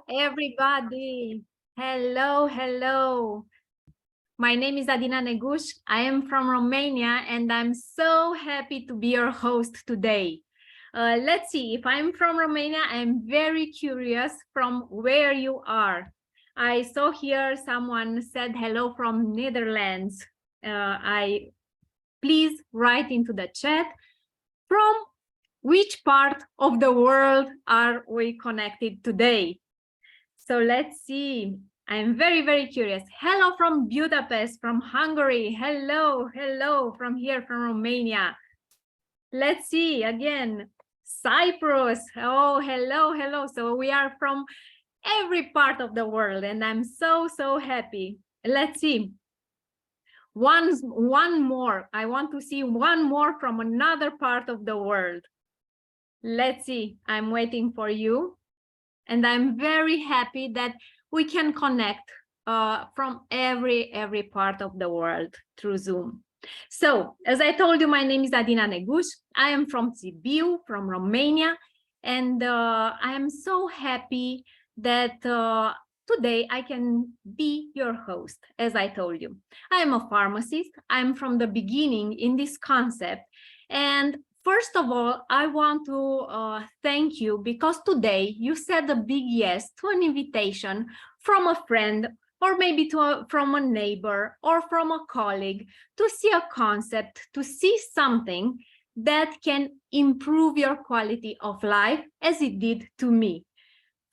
everybody. Hello, hello. My name is Adina Neguș. I am from Romania, and I'm so happy to be your host today. Let's see, if I'm from Romania, I'm very curious from where you are. I saw here someone said hello from Netherlands. Please write into the chat from which part of the world are we connected today. So let's see. I'm very, very curious. Hello from Budapest, from Hungary. Hello, hello from here, from Romania. Let's see again. Cyprus. Oh, hello, hello. So we are from every part of the world, and I'm so, so happy. Let's see. One more. I want to see one more from another part of the world. Let's see. I'm waiting for you. And I'm very happy that we can connect from every part of the world through Zoom. So, as I told you, my name is Adina Neguș. I am from Sibiu, from Romania, and I am so happy that today I can be your host, as I told you. I am a pharmacist. I'm from the beginning in this concept, and first of all, I want to thank you because today you said a big yes to an invitation from a friend or maybe from a neighbor or from a colleague to see a concept, to see something that can improve your quality of life as it did to me.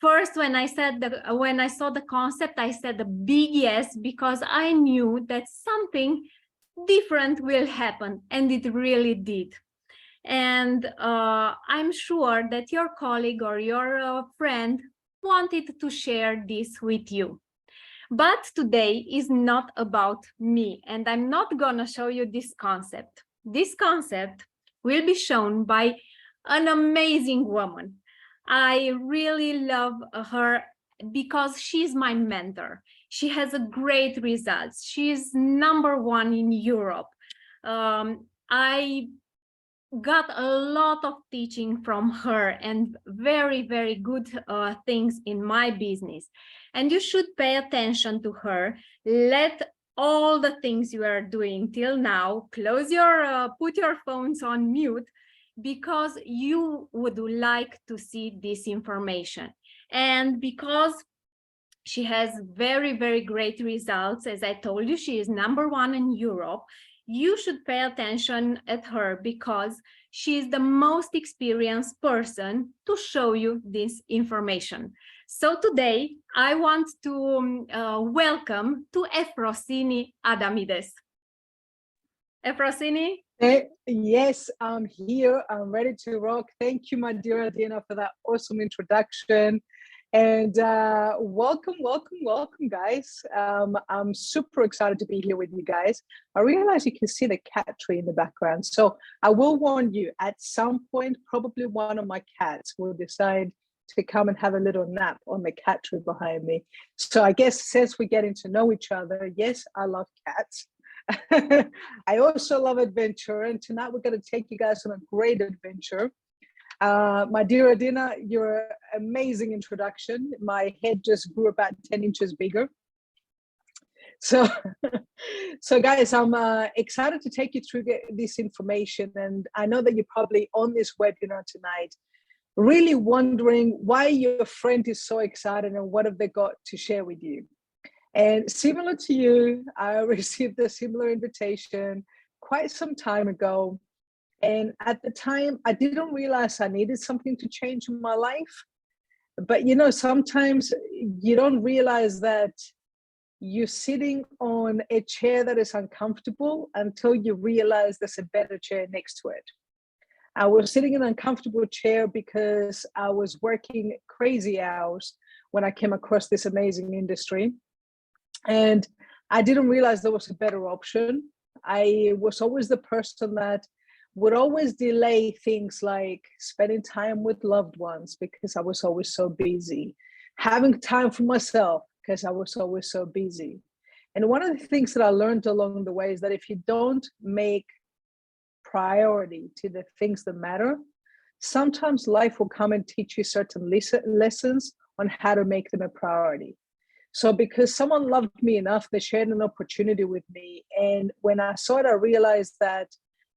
First, when I saw the concept, I said a big yes because I knew that something different will happen, and it really did. And I'm sure that your colleague or your friend wanted to share this with you. But today is not about me, and I'm not gonna show you this concept. This concept will be shown by an amazing woman. I really love her because she's my mentor. She has a great results. She's #1 in Europe. I got a lot of teaching from her and very, very good things in my business. And you should pay attention to her. Let all the things you are doing till now, put your phones on mute, because you would like to see this information. And because she has very, very great results, as I told you, she is #1 in Europe. You should pay attention at her because she is the most experienced person to show you this information. So today I want to welcome to Efrosini Adamides. Efrosini? Yes, I'm here. I'm ready to rock. Thank you, my dear Adina, for that awesome introduction. And welcome, guys. I'm super excited to be here with you guys. I realize you can see the cat tree in the background. So I will warn you, at some point, probably one of my cats will decide to come and have a little nap on the cat tree behind me. So I guess since we're getting to know each other, yes, I love cats. I also love adventure. And tonight we're going to take you guys on a great adventure. My dear Adina, your amazing introduction. My head just grew about 10 inches bigger. So, guys, I'm excited to take you through this information. And I know that you're probably on this webinar tonight, really wondering why your friend is so excited and what have they got to share with you. And similar to you, I received a similar invitation quite some time ago. And at the time, I didn't realize I needed something to change in my life. But, you know, sometimes you don't realize that you're sitting on a chair that is uncomfortable until you realize there's a better chair next to it. I was sitting in an uncomfortable chair because I was working crazy hours when I came across this amazing industry. And I didn't realize there was a better option. I was always the person that would always delay things like spending time with loved ones because I was always so busy, having time for myself because I was always so busy. And one of the things that I learned along the way is that if you don't make priority to the things that matter, sometimes life will come and teach you certain lessons on how to make them a priority. So because someone loved me enough, they shared an opportunity with me. And when I saw it, I realized that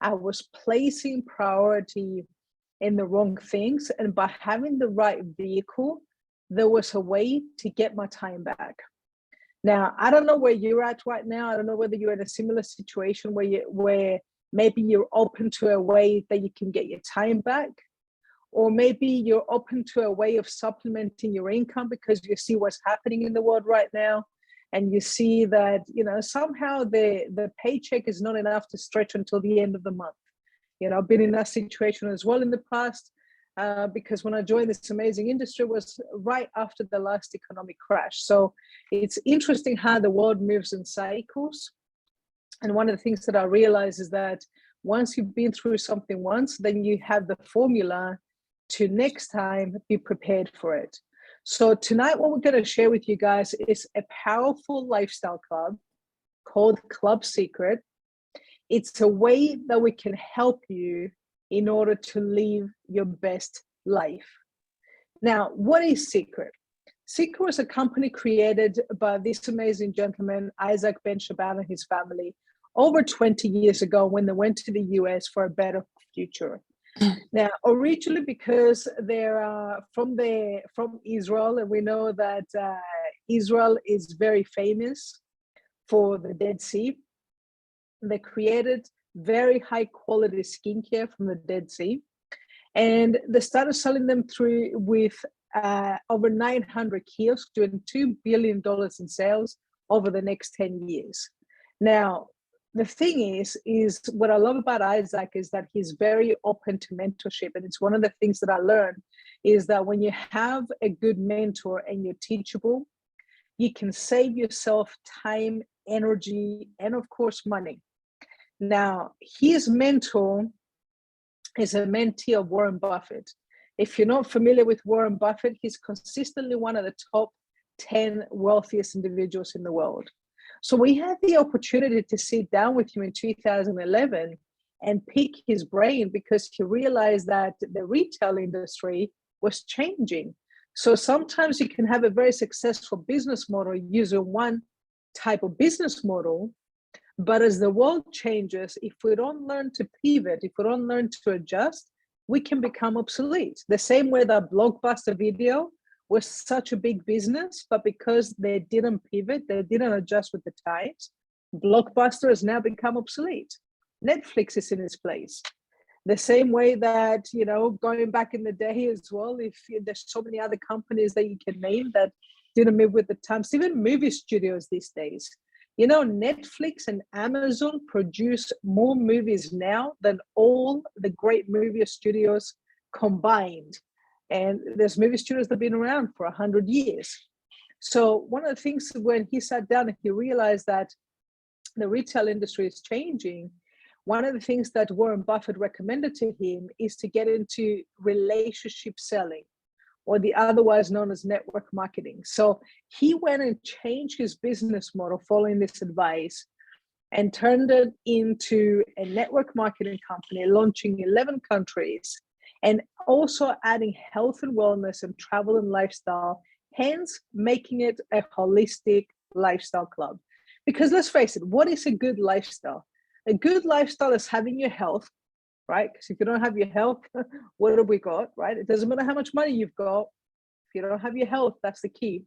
I was placing priority in the wrong things. And by having the right vehicle, there was a way to get my time back. Now, I don't know where you're at right now. I don't know whether you're in a similar situation where maybe you're open to a way that you can get your time back, or maybe you're open to a way of supplementing your income because you see what's happening in the world right now, and you see that, you know, somehow the paycheck is not enough to stretch until the end of the month. You know, I've been in that situation as well in the past, because when I joined this amazing industry was right after the last economic crash. So it's interesting how the world moves in cycles. And one of the things that I realize is that once you've been through something once, then you have the formula to next time be prepared for it. So tonight, what we're going to share with you guys is a powerful lifestyle club called Club Secret. It's a way that we can help you in order to live your best life. Now, what is Secret? Secret was a company created by this amazing gentleman, Isaac Ben-Shahban, and his family over 20 years ago when they went to the US for a better future. Now, originally, because they're from Israel, and we know that Israel is very famous for the Dead Sea. They created very high quality skincare from the Dead Sea, and they started selling them through with over 900 kiosks, doing $2 billion in sales over the next 10 years. Now, the thing is what I love about Isaac is that he's very open to mentorship. And it's one of the things that I learned is that when you have a good mentor and you're teachable, you can save yourself time, energy, and of course, money. Now, his mentor is a mentee of Warren Buffett. If you're not familiar with Warren Buffett, he's consistently one of the top 10 wealthiest individuals in the world. So we had the opportunity to sit down with him in 2011 and pick his brain because he realized that the retail industry was changing. So sometimes you can have a very successful business model using one type of business model, but as the world changes, if we don't learn to pivot, if we don't learn to adjust, we can become obsolete. The same way that Blockbuster Video was such a big business, but because they didn't pivot, they didn't adjust with the times, Blockbuster has now become obsolete. Netflix is in its place. The same way that, you know, going back in the day as well, if there's so many other companies that you can name that didn't move with the times, even movie studios these days. You know, Netflix and Amazon produce more movies now than all the great movie studios combined. And there's movie studios that have been around for 100 years. So one of the things when he sat down and he realized that the retail industry is changing, one of the things that Warren Buffett recommended to him is to get into relationship selling, or the otherwise known as network marketing. So he went and changed his business model following this advice and turned it into a network marketing company, launching 11 countries, and also adding health and wellness and travel and lifestyle, hence making it a holistic lifestyle club. Because let's face it, what is a good lifestyle? A good lifestyle is having your health, right? Because if you don't have your health, what have we got, right? It doesn't matter how much money you've got. If you don't have your health, that's the key.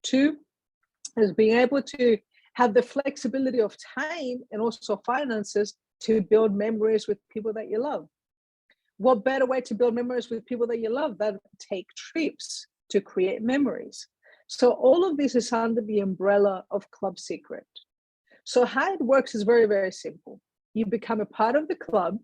2 is being able to have the flexibility of time and also finances to build memories with people that you love. What better way to build memories with people that you love than take trips to create memories? So all of this is under the umbrella of Club Secret. So how it works is very, very simple. You become a part of the club,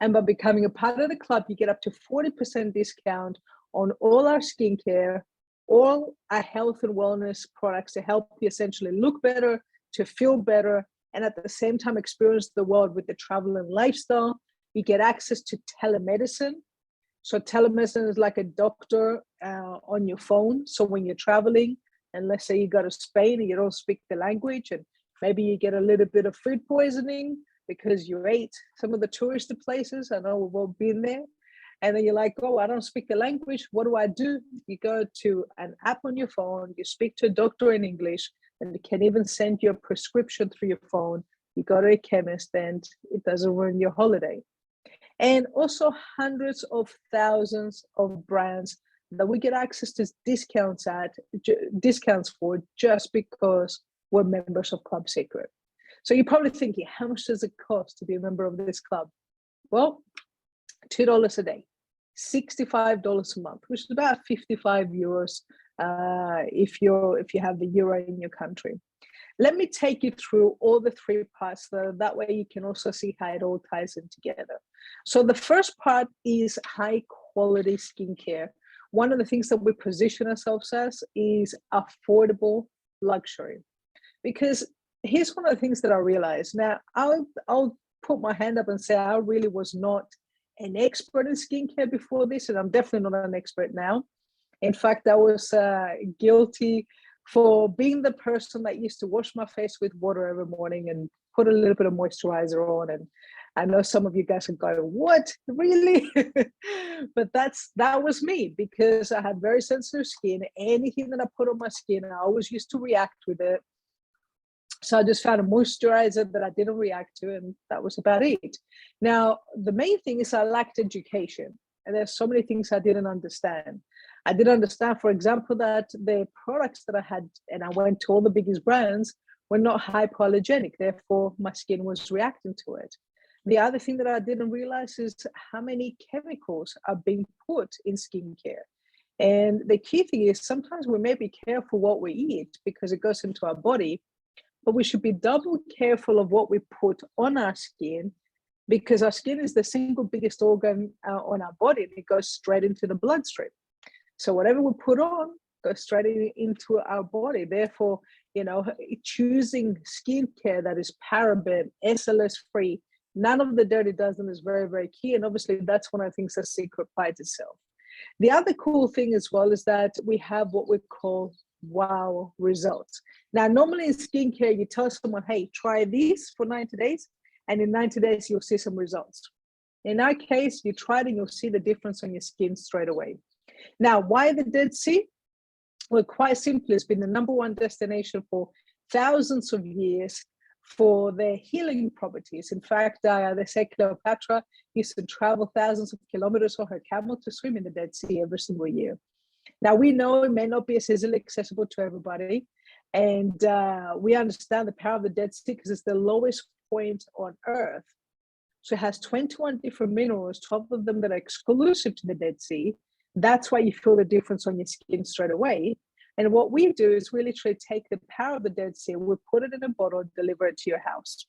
and by becoming a part of the club, you get up to 40% discount on all our skincare, all our health and wellness products to help you essentially look better, to feel better, and at the same time experience the world with the travel and lifestyle. You get access to telemedicine. So telemedicine is like a doctor on your phone. So when you're traveling, and let's say you go to Spain and you don't speak the language, and maybe you get a little bit of food poisoning because you ate some of the touristy places. I know we've all been there. And then you're like, oh, I don't speak the language. What do? You go to an app on your phone, you speak to a doctor in English, and they can even send you a prescription through your phone. You go to a chemist and it doesn't ruin your holiday. And also hundreds of thousands of brands that we get access to discounts for just because we're members of Club Secret. So you're probably thinking, how much does it cost to be a member of this club? Well, $2 a day, $65 a month, which is about 55 euros if you have the euro in your country. Let me take you through all the three parts, that way you can also see how it all ties in together. So the first part is high quality skincare. One of the things that we position ourselves as is affordable luxury. Because here's one of the things that I realized. Now, I'll put my hand up and say I really was not an expert in skincare before this, and I'm definitely not an expert now. In fact, I was guilty for being the person that used to wash my face with water every morning and put a little bit of moisturizer on. And I know some of you guys are going, what, really? But that was me, because I had very sensitive skin. Anything that I put on my skin, I always used to react with it. So I just found a moisturizer that I didn't react to, and that was about it. Now, the main thing is I lacked education, and there's so many things I didn't understand. I didn't understand, for example, that the products that I had, and I went to all the biggest brands, were not hypoallergenic. Therefore, my skin was reacting to it. The other thing that I didn't realize is how many chemicals are being put in skincare. And the key thing is sometimes we may be careful what we eat because it goes into our body, but we should be double careful of what we put on our skin, because our skin is the single biggest organ on our body, and it goes straight into the bloodstream. So whatever we put on goes straight into our body. Therefore, choosing skincare that is paraben, SLS free, none of the dirty dozen is very, very key. And obviously that's one of the things that Secret prides itself. The other cool thing as well is that we have what we call wow results. Now, normally in skincare, you tell someone, hey, try this for 90 days. And in 90 days, you'll see some results. In our case, you try it and you'll see the difference on your skin straight away. Now, why the Dead Sea? Well, quite simply, it's been the #1 destination for thousands of years for their healing properties. In fact, they say Cleopatra used to travel thousands of kilometers on her camel to swim in the Dead Sea every single year. Now, we know it may not be as easily accessible to everybody, and we understand the power of the Dead Sea because it's the lowest point on Earth. So it has 21 different minerals, 12 of them that are exclusive to the Dead Sea. That's why you feel the difference on your skin straight away. And what we do is we literally take the power of the Dead Sea, we put it in a bottle, deliver it to your house.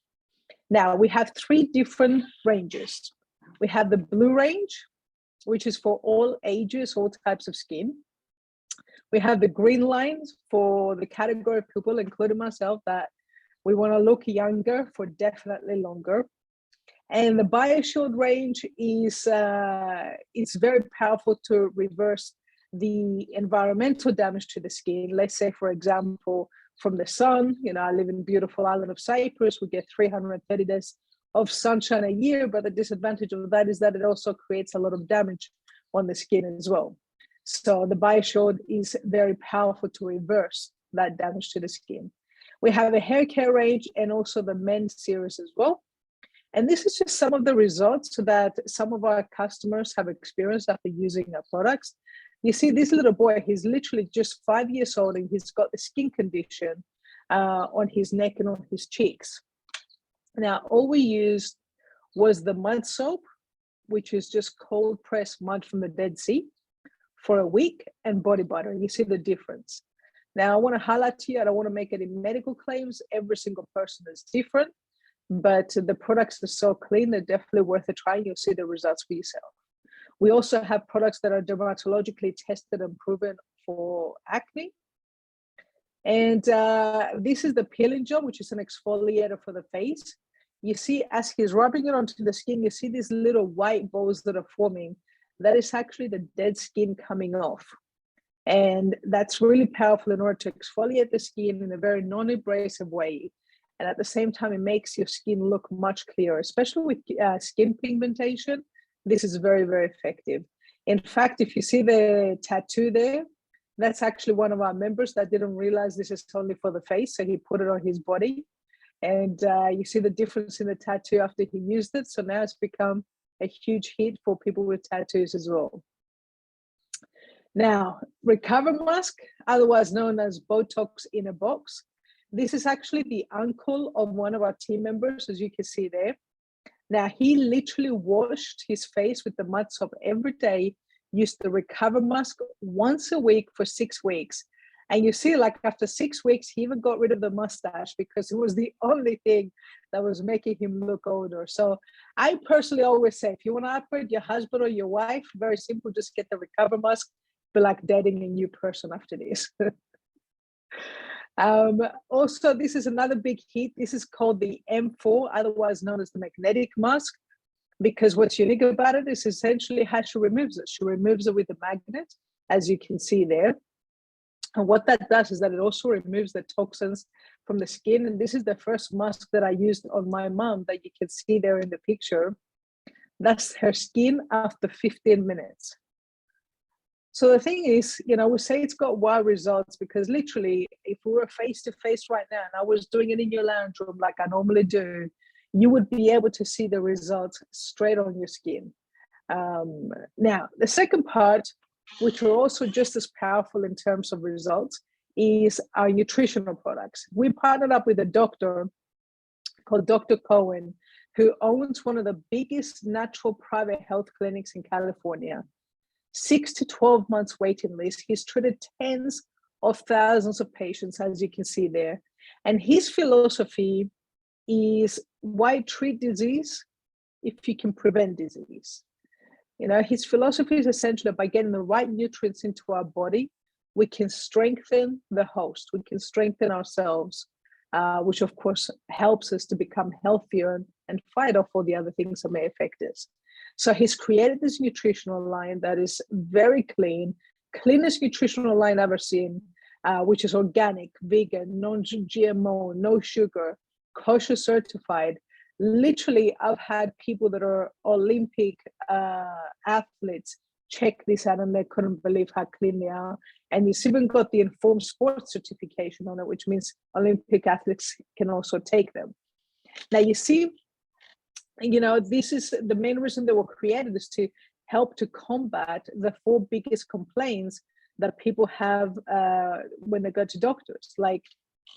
Now, we have 3 different ranges. We have the blue range, which is for all ages, all types of skin. We have the green lines for the category of people, including myself, that we want to look younger for definitely longer. And the BioShield range is very powerful to reverse the environmental damage to the skin. Let's say, for example, from the sun, I live in the beautiful island of Cyprus. We get 330 days of sunshine a year, but the disadvantage of that is that it also creates a lot of damage on the skin as well. So the BioShield is very powerful to reverse that damage to the skin. We have a hair care range and also the men's series as well. And this is just some of the results that some of our customers have experienced after using our products. You see this little boy, he's literally just 5 years old, and he's got the skin condition on his neck and on his cheeks. Now, all we used was the mud soap, which is just cold pressed mud from the Dead Sea, for a week, and body butter. You see the difference. Now, I want to highlight to you, I don't want to make any medical claims. Every single person is different, but the products are so clean, they're definitely worth a try. You'll see the results for yourself. We also have products that are dermatologically tested and proven for acne. And this is the peeling gel, which is an exfoliator for the face. You see, as he's rubbing it onto the skin, you see these little white balls that are forming. That is actually the dead skin coming off. And that's really powerful in order to exfoliate the skin in a very non-abrasive way. And at the same time, it makes your skin look much clearer, especially with skin pigmentation. this is very, very effective. In fact, if you see the tattoo there, that's actually one of our members that didn't realize this is only for the face, so he put it on his body. And you see the difference in the tattoo after he used it. So now it's become a huge hit for people with tattoos as well. Now, Recover Mask, otherwise known as Botox in a box. This is actually the uncle of one of our team members, as you can see there. Now, he literally washed his face with the mud soap every day, used the Recover Mask once a week for 6 weeks. And you see, like after 6 weeks, he even got rid of the mustache because it was the only thing that was making him look older. So I personally always say, if you want to upgrade your husband or your wife, very simple, just get the Recover Mask. Be like dating a new person after this. Also, this is another big hit. This is called the M4, otherwise known as the magnetic mask, because what's unique about it is essentially how she removes it. She removes it with a magnet, as you can see there. And what that does is that it also removes the toxins from the skin. And this is the first mask that I used on my mom that you can see there in the picture. That's her skin after 15 minutes. So the thing is, you know, we say it's got wow results because literally, if we were face to face right now and I was doing it in your lounge room like I normally do, you would be able to see the results straight on your skin. Now, the second part, which are also just as powerful in terms of results, is our nutritional products. We partnered up with a doctor called Dr. Cohen, who owns one of the biggest natural private health clinics in California. 6 to 12 months waiting list. He's treated tens of thousands of patients, as you can see there. And his philosophy is why treat disease if you can prevent disease? You know, his philosophy is essentially by getting the right nutrients into our body, we can strengthen the host, we can strengthen ourselves, which of course helps us to become healthier and fight off all the other things that may affect us. So he's created this nutritional line that is very clean, cleanest nutritional line I've ever seen, which is organic, vegan, non-GMO, no sugar, kosher certified. Literally, I've had people that are Olympic athletes check this out and they couldn't believe how clean they are. And it's even got the informed sports certification on it, which means Olympic athletes can also take them. Now, you see, you know, this is the main reason they were created, is to help to combat the 4 biggest complaints that people have when they go to doctors, like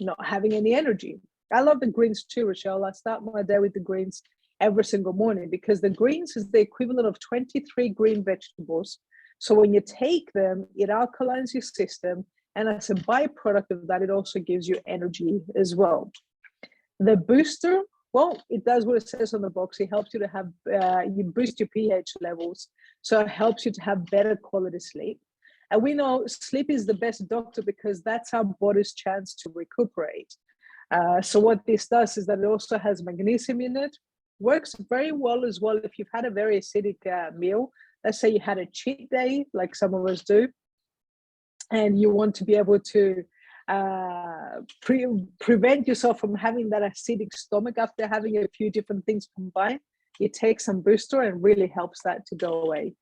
not having any energy. I love the greens too, Rochelle. I start my day with the greens every single morning because the greens is the equivalent of 23 green vegetables. So when you take them, it alkalines your system. And as a byproduct of that, it also gives you energy as well. The booster, well, it does what it says on the box. It helps you to have, you boost your pH levels. So it helps you to have better quality sleep. And we know sleep is the best doctor because that's our body's chance to recuperate. So what this does is that it also has magnesium in it. Works very well as well if you've had a very acidic meal. Let's say you had a cheat day, like some of us do, and you want to be able to prevent yourself from having that acidic stomach after having a few different things combined. You take some booster and really helps that to go away.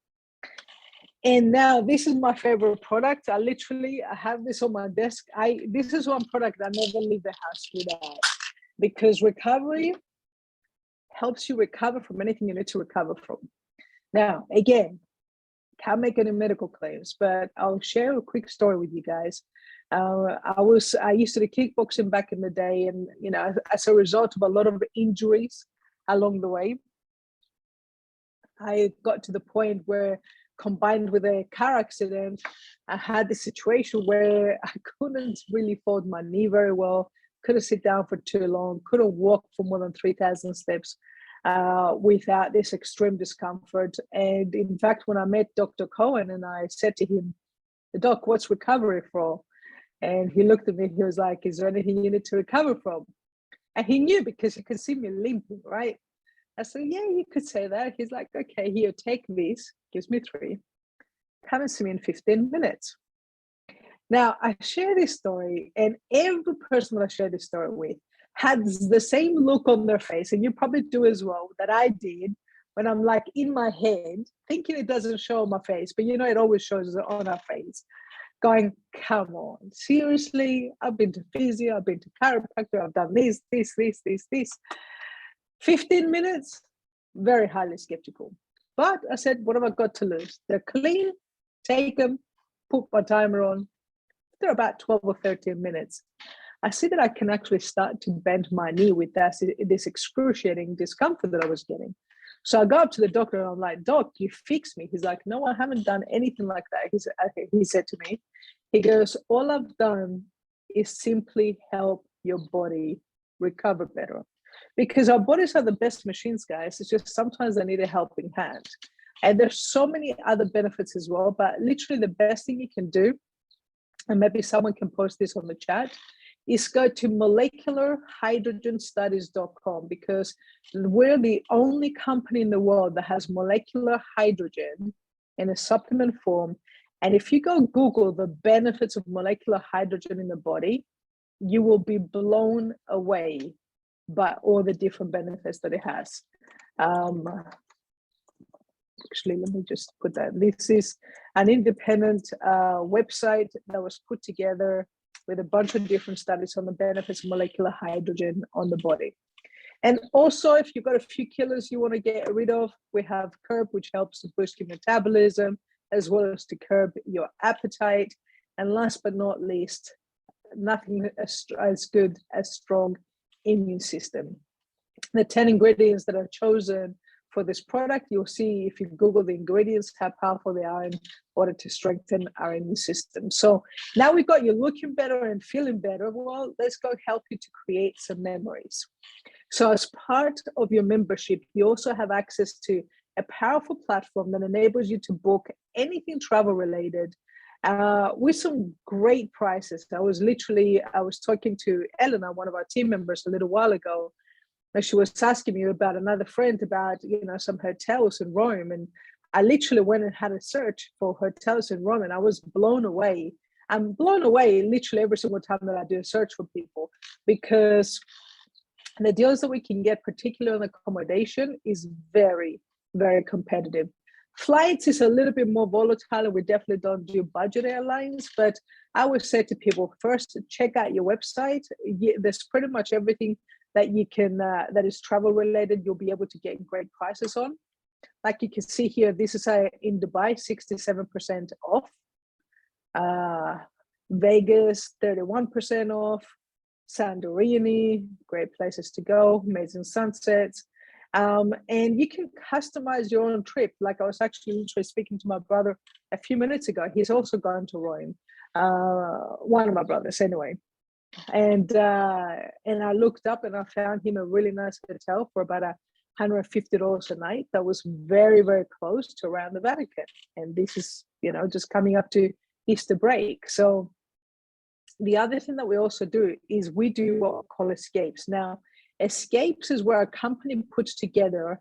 And now this is my favorite product. I have this on my desk. This is one product I never leave the house without, because recovery helps you recover from anything you need to recover from. Now, again, can't make any medical claims, but I'll share a quick story with you guys. I used to do kickboxing back in the day, and you know, as a result of a lot of injuries along the way, I got to the point where, combined with a car accident, I had this situation where I couldn't really fold my knee very well, couldn't sit down for too long, couldn't walk for more than 3,000 steps without this extreme discomfort. And in fact, when I met Dr. Cohen and I said to him, "Doc, what's recovery for?" And he looked at me, he was like, "Is there anything you need to recover from?" And he knew because he could see me limping, right? I said, "Yeah, you could say that." He's like, "Okay, here, take these," gives me 3. Come and see me in 15 minutes. Now, I share this story, and every person that I share this story with had the same look on their face, and you probably do as well, that I did when I'm like in my head, thinking it doesn't show on my face, but you know, it always shows on our face, going, come on, seriously? I've been to physio, I've been to chiropractor, I've done this. 15 minutes, very highly skeptical. But I said, what have I got to lose? They're clean, take them, put my timer on. They're about 12 or 13 minutes. I see that I can actually start to bend my knee with this excruciating discomfort that I was getting. So I go up to the doctor and I'm like, Doc, you fix me. He's like, no, I haven't done anything like that. He said to me, he goes, all I've done is simply help your body recover better. Because our bodies are the best machines, guys. It's just sometimes they need a helping hand. And there's so many other benefits as well, but literally the best thing you can do, and maybe someone can post this on the chat, is go to molecularhydrogenstudies.com, because we're the only company in the world that has molecular hydrogen in a supplement form. And if you go Google the benefits of molecular hydrogen in the body, you will be blown away by all the different benefits that it has. Actually, let me just put that. This is an independent website that was put together with a bunch of different studies on the benefits of molecular hydrogen on the body. And also, if you've got a few kilos you want to get rid of, we have Curb, which helps to boost your metabolism, as well as to curb your appetite. And last but not least, nothing as good as strong immune system. The 10 ingredients that are chosen for this product, you'll see if you Google the ingredients, how powerful they are in order to strengthen our immune system. So now we've got you looking better and feeling better. Well, let's go help you to create some memories. So as part of your membership, you also have access to a powerful platform that enables you to book anything travel related with some great prices. I was talking to Elena, one of our team members, a little while ago, and she was asking me about another friend about, some hotels in Rome. And I literally went and had a search for hotels in Rome, and I was blown away. I'm blown away literally every single time that I do a search for people, because the deals that we can get, particularly on accommodation, is very, very competitive. Flights is a little bit more volatile, and we definitely don't do budget airlines, but I would say to people, first, check out your website. There's pretty much everything that you can, that is travel related, you'll be able to get great prices on. Like you can see here, this is in Dubai, 67% off. Vegas, 31% off. Santorini, great places to go, amazing sunsets. And you can customize your own trip. Like I was actually literally speaking to my brother a few minutes ago. He's also gone to Rome, one of my brothers anyway. And I looked up and I found him a really nice hotel for about $150 a night. That was very, very close to around the Vatican. And this is, just coming up to Easter break. So the other thing that we also do is we do what we call escapes. Now, escapes is where a company puts together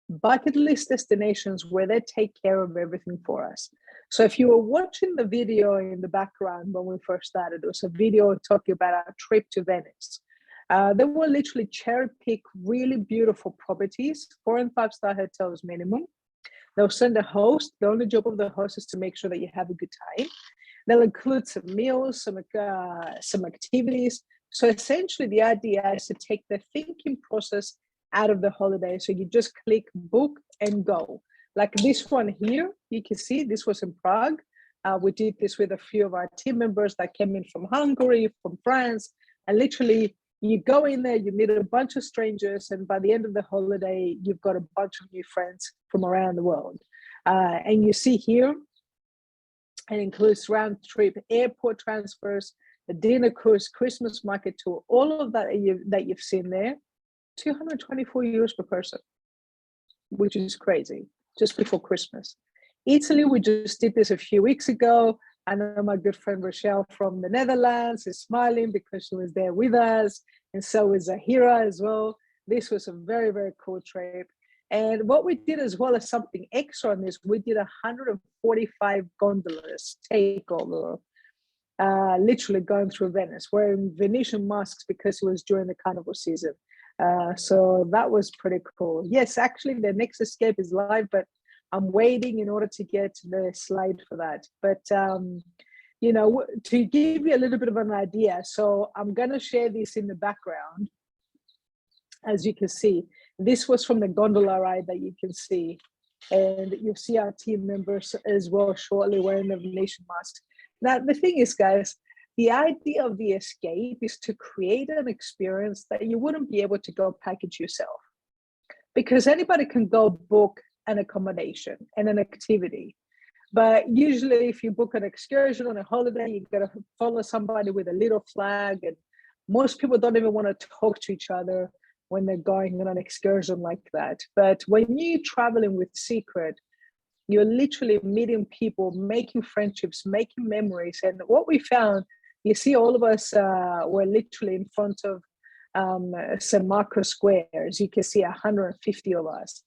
bucket list destinations where they take care of everything for us. So if you were watching the video in the background when we first started, it was a video talking about our trip to Venice. They will literally cherry pick really beautiful properties, 4 and 5 star hotels minimum. They'll send a host. The only job of the host is to make sure that you have a good time. They'll include some meals, some activities. So essentially the idea is to take the thinking process out of the holiday. So you just click book and go. Like this one here, you can see this was in Prague. We did this with a few of our team members that came in from Hungary, from France, and literally you go in there, you meet a bunch of strangers, and by the end of the holiday, you've got a bunch of new friends from around the world. And you see here, it includes round trip airport transfers, a dinner cruise, Christmas market tour, all of that you've seen there, 224 euros per person, which is crazy, just before Christmas. Italy, we just did this a few weeks ago. I know my good friend Rochelle from the Netherlands is smiling because she was there with us, and so is Zahira as well. This was a very, very cool trip. And what we did as well as something extra on this, we did 145 gondolas takeover, literally going through Venice, wearing Venetian masks because it was during the carnival season. So that was pretty cool. Yes, actually, the next escape is live, but I'm waiting in order to get the slide for that. But you know, to give you a little bit of an idea, so I'm going to share this in the background. As you can see, this was from the gondola ride that you can see. And you'll see our team members as well shortly wearing the nation mask. Now, the thing is, guys, the idea of the escape is to create an experience that you wouldn't be able to go package yourself. Because anybody can go book an accommodation and an activity. But usually if you book an excursion on a holiday, you got to follow somebody with a little flag. And most people don't even want to talk to each other when they're going on an excursion like that. But when you're traveling with Secret, you're literally meeting people, making friendships, making memories. And what we found, you see all of us were literally in front of St. Marcos Square. As you can see, 150 of us.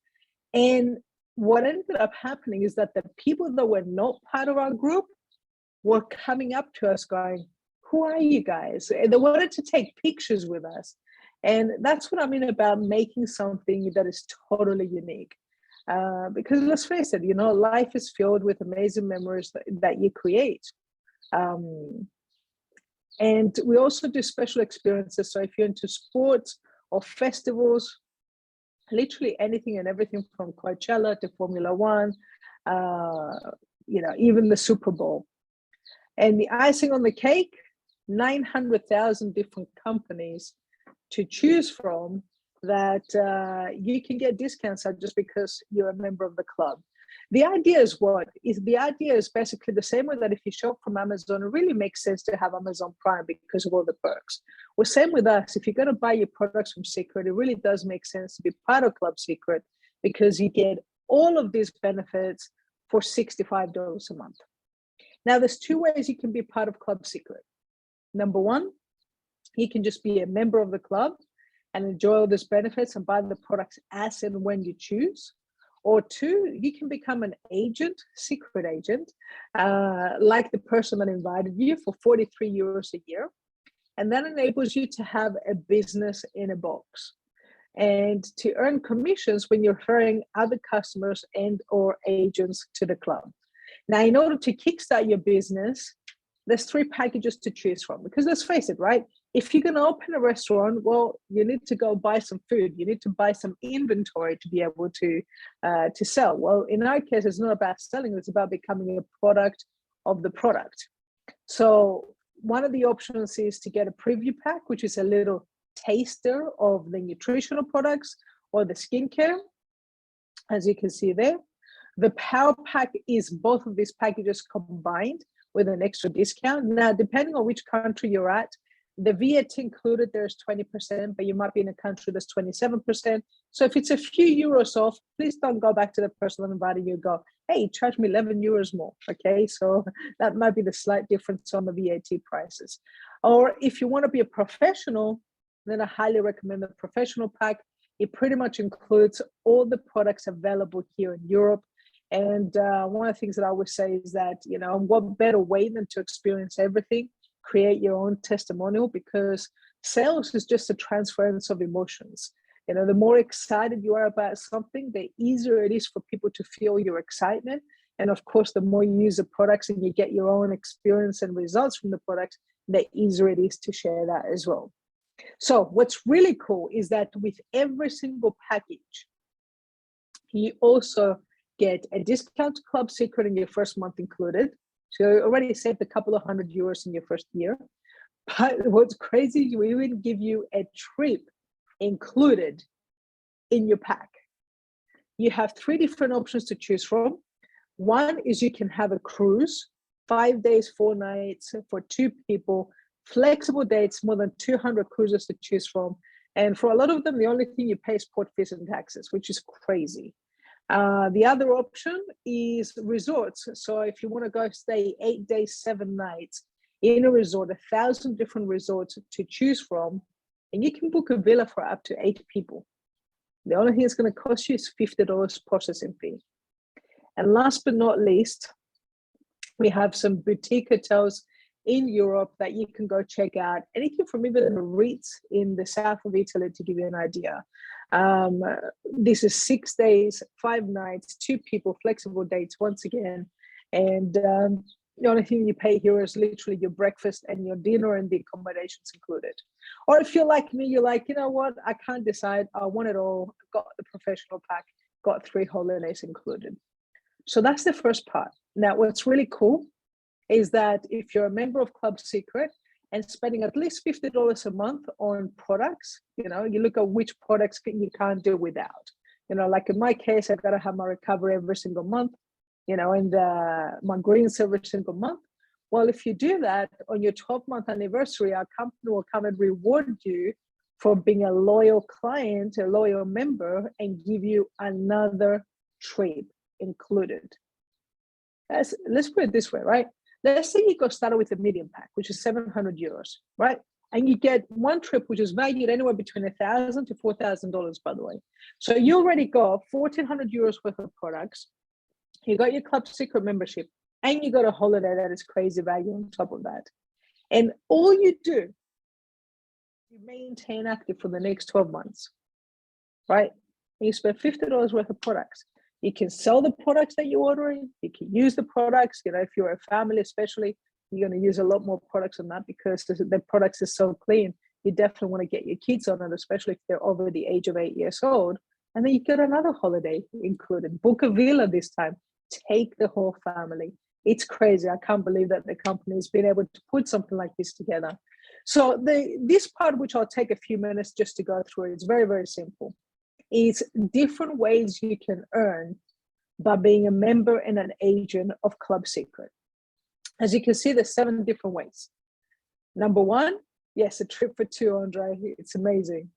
And what ended up happening is that the people that were not part of our group were coming up to us going, "Who are you guys?" And they wanted to take pictures with us. And that's what I mean about making something that is totally unique. Because let's face it, you know, life is filled with amazing memories that you create. And we also do special experiences. So if you're into sports or festivals, literally anything and everything from Coachella to Formula One, you know, even the Super Bowl. And the icing on the cake, 900,000 different companies to choose from that you can get discounts at just because you're a member of the club. The idea is the idea is basically the same way that if you shop from Amazon, it really makes sense to have Amazon Prime because of all the perks. Well, same with us. If you're going to buy your products from Secret, it really does make sense to be part of Club Secret because you get all of these benefits for $65 a month. Now, there's two ways you can be part of Club Secret. Number one, you can just be a member of the club and enjoy all these benefits and buy the products as and when you choose. Or two, you can become an agent, secret agent, like the person that invited you for 43 euros a year. And that enables you to have a business in a box and to earn commissions when you're referring other customers and or agents to the club. Now, in order to kickstart your business, there's 3 packages to choose from, because let's face it, right? If you're going to open a restaurant, well, you need to go buy some food. You need to buy some inventory to be able to sell. Well, in our case, it's not about selling. It's about becoming a product of the product. So one of the options is to get a preview pack, which is a little taster of the nutritional products or the skincare, as you can see there. The power pack is both of these packages combined with an extra discount. Now, depending on which country you're at, the VAT included, there's 20%, but you might be in a country that's 27%. So if it's a few euros off, please don't go back to the person that invited you and go, "Hey, charge me 11 euros more." Okay, so that might be the slight difference on the VAT prices. Or if you want to be a professional, then I highly recommend the professional pack. It pretty much includes all the products available here in Europe. And one of the things that I always say is that, you know, what better way than to experience everything? Create your own testimonial, because sales is just a transference of emotions. You know, the more excited you are about something, the easier it is for people to feel your excitement. And of course, the more you use the products and you get your own experience and results from the products, the easier it is to share that as well. So what's really cool is that with every single package, you also get a discount to Club Secret in your first month included. So you already saved a couple of €100 in your first year. But what's crazy is we even give you a trip included in your pack. You have 3 different options to choose from. One is you can have a cruise, 5 days, 4 nights for 2 people, flexible dates, more than 200 cruises to choose from. And for a lot of them, the only thing you pay is port fees and taxes, which is crazy. The other option is resorts. So if you want to go stay 8 days, 7 nights in a resort, 1,000 different resorts to choose from, and you can book a villa for up to 8 people. The only thing it's going to cost you is $50 processing fee. And last but not least, we have some boutique hotels in Europe that you can go check out. Anything from even the Ritz in the south of Italy, to give you an idea. This is 6 days, 5 nights, 2 people, flexible dates once again. And the only thing you pay here is literally your breakfast and your dinner, and the accommodations included. Or if you're like me, you're like, you know what, I can't decide, I want it all, got the professional pack, got 3 holidays included. So that's the first part. Now, what's really cool is that if you're a member of Club Secret and spending at least $50 a month on products, you look at which products you can't do without. Like in my case, I've got to have my recovery every single month, and my greens every single month. Well, if you do that on your 12-month anniversary, our company will come and reward you for being a loyal client, a loyal member, and give you another trip included. Let's put it this way, right? Let's say you go started with a medium pack, which is 700 euros, right? And you get one trip, which is valued anywhere between $1,000 to $4,000, by the way. So you already got 1,400 euros worth of products. You got your Club Secret membership, and you got a holiday that is crazy value on top of that. And all you do, you maintain active for the next 12 months, right? And you spend $50 worth of products. You can sell the products that you're ordering. You can use the products. If you're a family, especially, you're going to use a lot more products on that because the products are so clean. You definitely want to get your kids on it, especially if they're over the age of 8 years old. And then you get another holiday included. Book a villa this time. Take the whole family. It's crazy. I can't believe that the company has been able to put something like this together. So this part, which I'll take a few minutes just to go through, it's very, very simple. It's different ways you can earn by being a member and an agent of Club Secret. As you can see, there's 7 different ways. Number 1, yes, a trip for 2, Andre. It's amazing.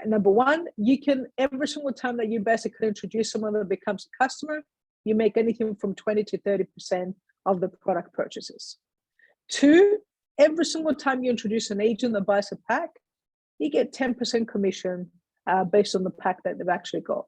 Number 1, you can, every single time that you basically introduce someone that becomes a customer, you make anything from 20 to 30% of the product purchases. 2, every single time you introduce an agent that buys a pack, you get 10% commission based on the pack that they've actually got.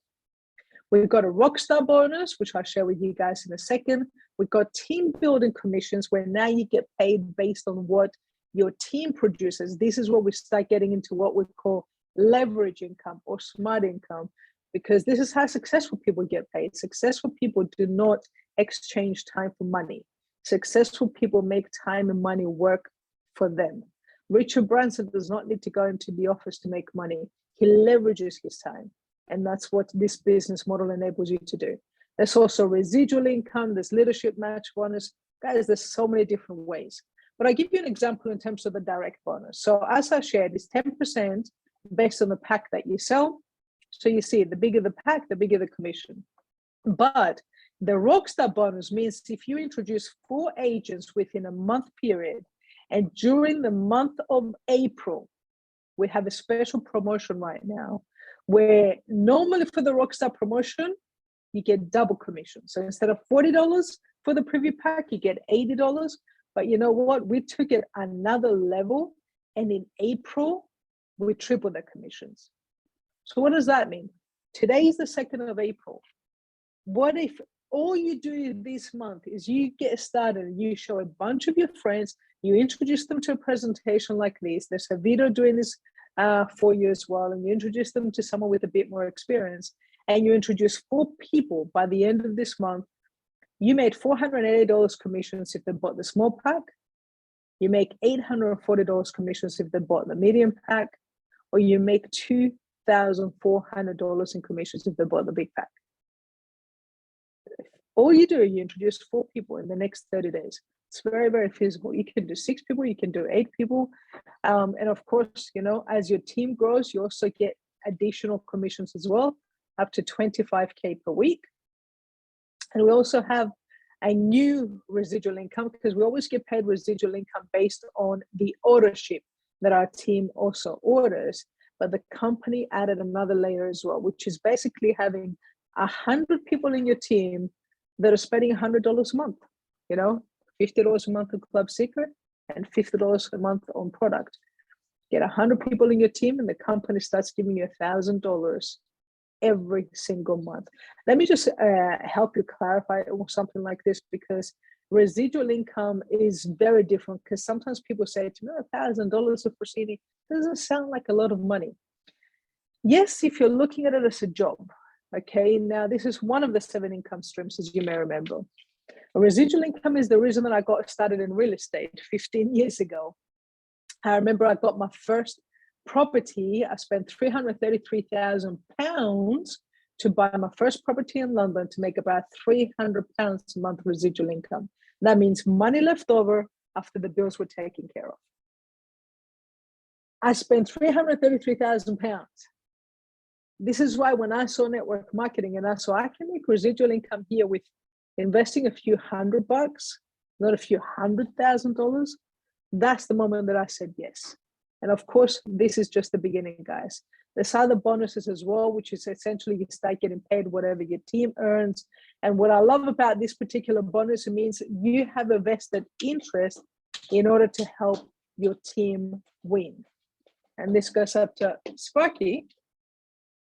We've got a Rockstar bonus, which I'll share with you guys in a second. We've got team building commissions where now you get paid based on what your team produces. This is where we start getting into what we call leverage income or smart income, because this is how successful people get paid. Successful people do not exchange time for money. Successful people make time and money work for them. Richard Branson does not need to go into the office to make money. He leverages his time. And that's what this business model enables you to do. There's also residual income, there's leadership match bonus. Guys, there's so many different ways. But I'll give you an example in terms of the direct bonus. So as I shared, it's 10% based on the pack that you sell. So you see, the bigger the pack, the bigger the commission. But the Rockstar bonus means if you introduce 4 agents within a month period, and during the month of April, we have a special promotion right now where normally for the Rockstar promotion, you get double commission. So instead of $40 for the preview pack, you get $80. But you know what? We took it another level, and in April, we tripled the commissions. So what does that mean? Today is the 2nd of April. What if all you do this month is you get started and you show a bunch of your friends, you introduce them to a presentation like this. There's a video doing this for you as well, and you introduce them to someone with a bit more experience, and you introduce 4 people by the end of this month. You made $480 commissions if they bought the small pack. You make $840 commissions if they bought the medium pack, or you make $2,400 in commissions if they bought the big pack. All you do, you introduce 4 people in the next 30 days. It's very, very feasible. You can do 6 people, you can do 8 people. And of course, as your team grows, you also get additional commissions as well, up to 25K per week. And we also have a new residual income, because we always get paid residual income based on the order ship that our team also orders. But the company added another layer as well, which is basically having 100 people in your team that are spending $100 a month, $50 a month on Club Secret and $50 a month on product. Get 100 people in your team, and the company starts giving you $1,000 every single month. Let me just help you clarify something like this, because Residual income is very different because sometimes people say to me, $1,000 of Rossini doesn't sound like a lot of money. Yes, if you're looking at it as a job. Okay, now this is one of the 7 income streams, as you may remember. A residual income is the reason that I got started in real estate 15 years ago. I remember I got my first property. I spent £333,000 to buy my first property in London to make about £300 a month residual income. That means money left over after the bills were taken care of. I spent £333,000. This is why when I saw network marketing and I saw I can make residual income here with investing a few $100, not a few $100,000, that's the moment that I said yes. And of course, this is just the beginning, guys. There's other bonuses as well, which is essentially you start getting paid whatever your team earns. And what I love about this particular bonus, it means you have a vested interest in order to help your team win. And this goes up to Sparky.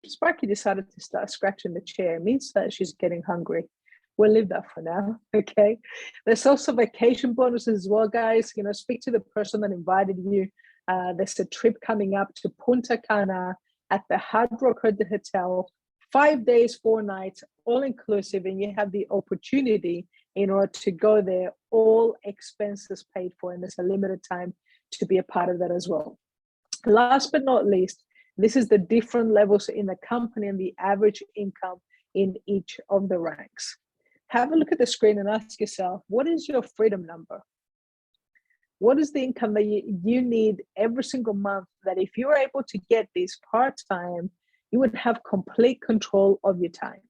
Sparky decided to start scratching the chair. It means that she's getting hungry. We'll leave that for now, okay? There's also vacation bonuses as well, guys. You know, speak to the person that invited you. There's a trip coming up to Punta Cana at the Hard Rock Hotel, 5 days, 4 nights, all inclusive, and you have the opportunity in order to go there, all expenses paid for, and there's a limited time to be a part of that as well. Last but not least, this is the different levels in the company and the average income in each of the ranks. Have a look at the screen and ask yourself, what is your freedom number? What is the income that you need every single month that if you were able to get this part-time, you would have complete control of your time?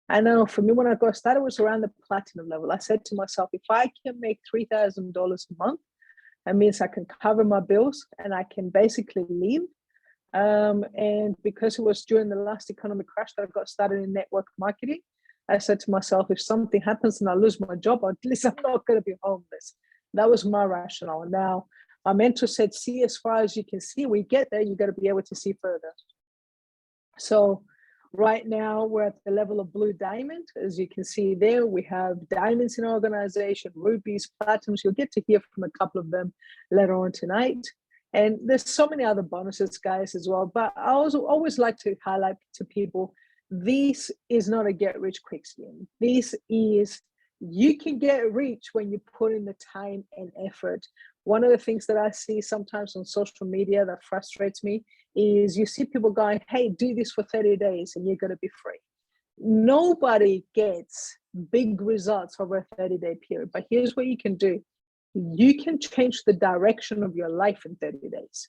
I know for me, when I got started, it was around the platinum level. I said to myself, if I can make $3,000 a month, that means I can cover my bills and I can basically live. And because it was during the last economic crash that I got started in network marketing, I said to myself, if something happens and I lose my job, at least I'm not going to be homeless. That was my rationale. Now, my mentor said, see as far as you can see. We get there, you got to be able to see further. So right now, we're at the level of blue diamond. As you can see there, we have diamonds in our organization, rubies, platinums. You'll get to hear from a couple of them later on tonight. And there's so many other bonuses, guys, as well. But I also always like to highlight to people, this is not a get rich quick scheme. This is, you can get rich when you put in the time and effort. One of the things that I see sometimes on social media that frustrates me is you see people going, hey, do this for 30 days and you're going to be free. Nobody gets big results over a 30-day period. But here's what you can do. You can change the direction of your life in 30 days.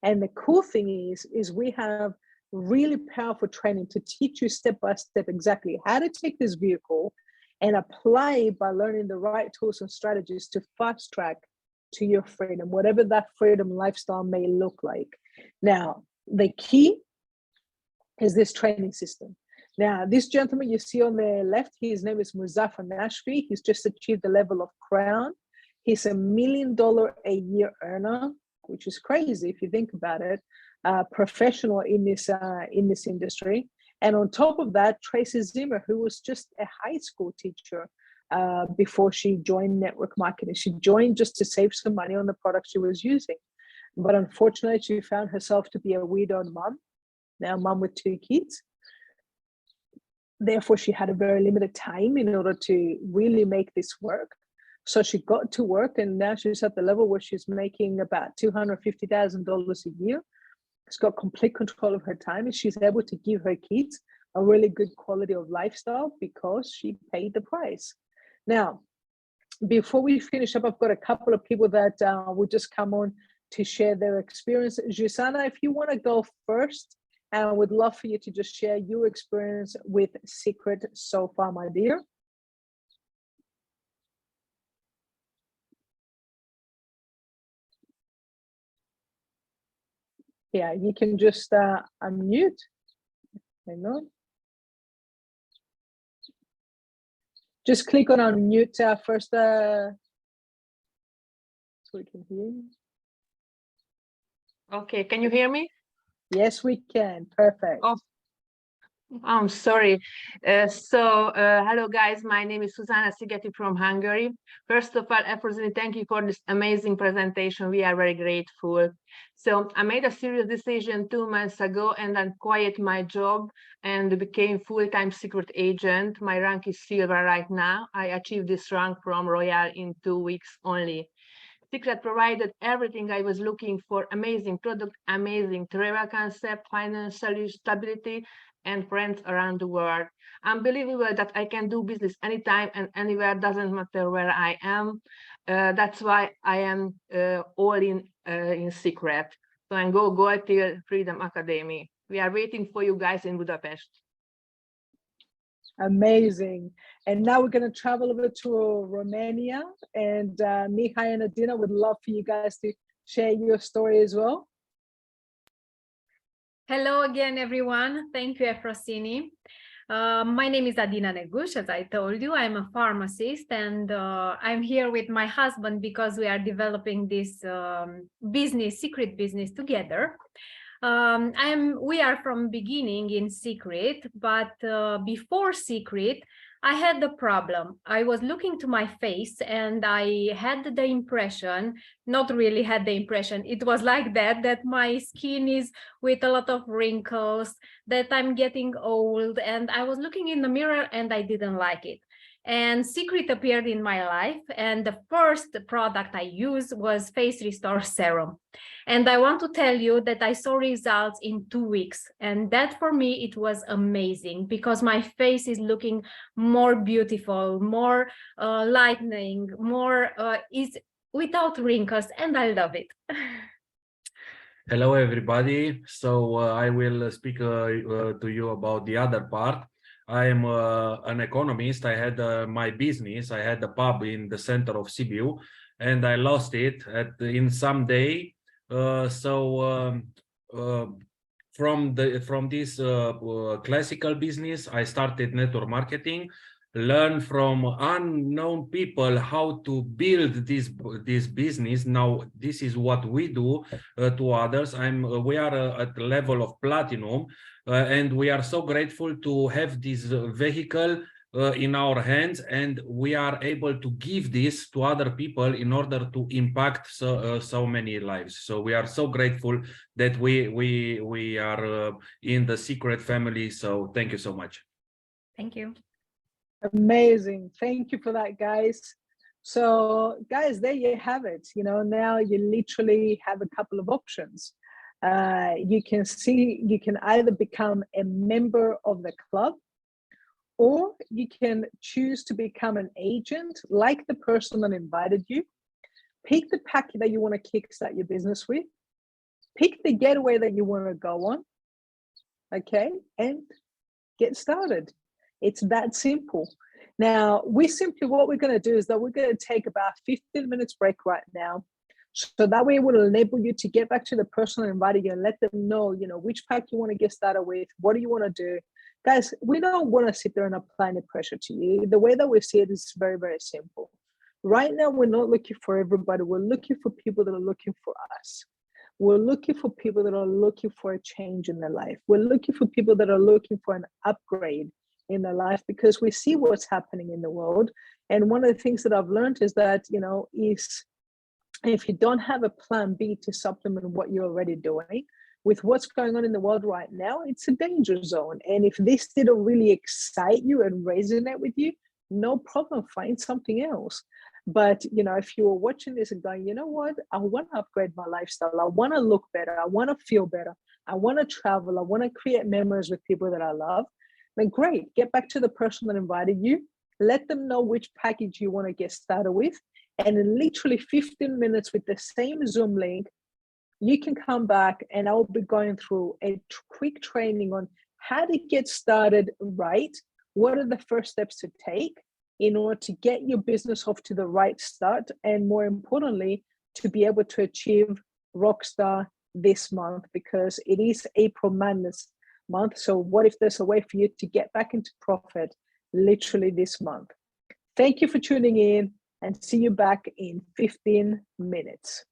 And the cool thing is we have really powerful training to teach you step by step exactly how to take this vehicle and apply it by learning the right tools and strategies to fast track to your freedom, whatever that freedom lifestyle may look like. Now, the key is this training system. Now, this gentleman you see on the left, his name is Muzaffar Nashvi. He's just achieved the level of crown. He's $1 million a year earner, which is crazy if you think about it, professional in this industry. And on top of that, Tracy Zimmer, who was just a high school teacher before she joined network marketing. She joined just to save some money on the product she was using. But unfortunately, she found herself to be a widowed mom, now mom with 2 kids. Therefore, she had a very limited time in order to really make this work. So she got to work, and now she's at the level where she's making about $250,000 a year. She's got complete control of her time, and she's able to give her kids a really good quality of lifestyle because she paid the price. Now, before we finish up, I've got a couple of people that will just come on to share their experience. Jusana, if you want to go first, I would love for you to just share your experience with Secret so far, my dear. Yeah, you can just unmute. Hang on. Just click on unmute first so we can hear you. Okay, can you hear me? Yes, we can. Perfect. Oh, I'm sorry. Hello guys, my name is Susanna Szigeti from Hungary. First of all, Efrosini, thank you for this amazing presentation. We are very grateful. So I made a serious decision 2 months ago and then quit my job and became full-time secret agent. My rank is silver right now. I achieved this rank from Royal in 2 weeks only. Secret provided everything I was looking for: amazing product, amazing travel concept, financial stability, and friends around the world. Unbelievable that I can do business anytime and anywhere, doesn't matter where I am. That's why I am all in Secret. So and go till Freedom Academy. We are waiting for you guys in Budapest. Amazing. And now we're going to travel over to Romania, and Mihai and Adina would love for you guys to share your story as well. Hello again, everyone. Thank you, Efrosini. My name is Adina Neguș, as I told you. I'm a pharmacist, and I'm here with my husband because we are developing this secret business together. We are from beginning in Secret, but before Secret, I had the problem. I was looking to my face and I had the impression, not really had the impression, it was like that my skin is with a lot of wrinkles, that I'm getting old, and I was looking in the mirror and I didn't like it. And Secret appeared in my life, and the first product I used was Face Restore Serum. And I want to tell you that I saw results in 2 weeks, and that for me it was amazing, because my face is looking more beautiful, more lightening, more is without wrinkles, and I love it. Hello, everybody. So I will speak to you about the other part. I am an economist. I had my business. I had a pub in the center of Sibiu, and I lost it in some day. From this classical business, I started network marketing, learn from unknown people how to build this business. Now this is what we do to others. We are at the level of platinum, and we are so grateful to have this vehicle in our hands, and we are able to give this to other people in order to impact so many lives. So we are so grateful that we are in the Secret family. So thank you so much. Thank you. Amazing. Thank you for that, guys. So guys, there you have it. Now you literally have a couple of options. You can either become a member of the club, or you can choose to become an agent like the person that invited you. Pick the package that you want to kickstart your business with. Pick the getaway that you want to go on. Okay, and get started. It's that simple. Now, what we're going to do is that we're going to take about 15 minutes break right now. So that way it will enable you to get back to the person that invited you and let them know, which pack you want to get started with. What do you want to do? Guys, we don't want to sit there and apply any pressure to you. The way that we see it is very, very simple. Right now, we're not looking for everybody. We're looking for people that are looking for us. We're looking for people that are looking for a change in their life. We're looking for people that are looking for an upgrade in their life, because we see what's happening in the world. And one of the things that I've learned is that, is if you don't have a plan B to supplement what you're already doing, with what's going on in the world right now, it's a danger zone. And if this didn't really excite you and resonate with you, no problem, find something else. But, if you were watching this and going, you know what, I want to upgrade my lifestyle. I want to look better. I want to feel better. I want to travel. I want to create memories with people that I love. Then great, get back to the person that invited you. Let them know which package you want to get started with. And in literally 15 minutes with the same Zoom link, you can come back and I'll be going through a quick training on how to get started right. What are the first steps to take in order to get your business off to the right start? And more importantly, to be able to achieve Rockstar this month, because it is April Madness month. So what if there's a way for you to get back into profit literally this month? Thank you for tuning in, and see you back in 15 minutes.